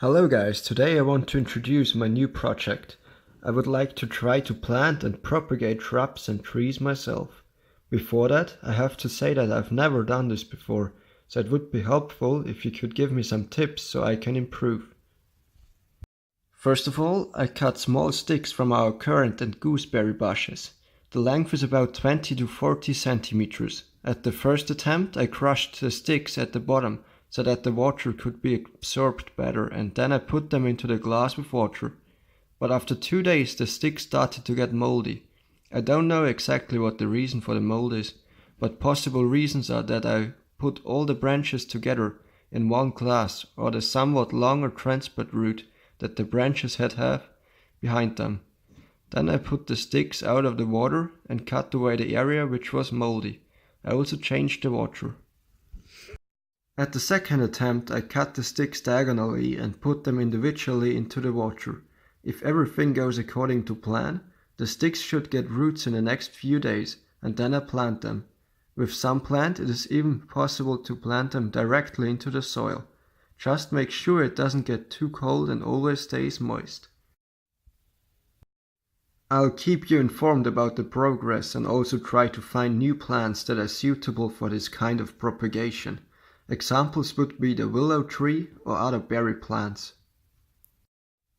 Hello guys, today I want to introduce my new project. I would like to try to plant and propagate shrubs and trees myself. Before that, I have to say that I've never done this before, so it would be helpful if you could give me some tips so I can improve. First of all, I cut small sticks from our currant and gooseberry bushes. The length is about 20 to 40 centimeters. At the first attempt, I crushed the sticks at the bottom so that the water could be absorbed better, and then I put them into the glass with water. But after 2 days the sticks started to get moldy. I don't know exactly what the reason for the mold is, but possible reasons are that I put all the branches together in one glass, or the somewhat longer transport route that the branches have behind them. Then I put the sticks out of the water and cut away the area which was moldy. I also changed the water. At the second attempt I cut the sticks diagonally and put them individually into the water. If everything goes according to plan, the sticks should get roots in the next few days, and then I plant them. With some plant it is even possible to plant them directly into the soil. Just make sure it doesn't get too cold and always stays moist. I'll keep you informed about the progress and also try to find new plants that are suitable for this kind of propagation. Examples would be the willow tree or other berry plants.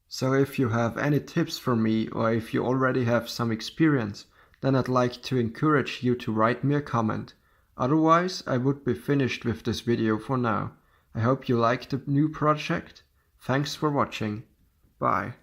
So if you have any tips for me, or if you already have some experience, then I'd like to encourage you to write me a comment. Otherwise, I would be finished with this video for now. I hope you like the new project. Thanks for watching. Bye.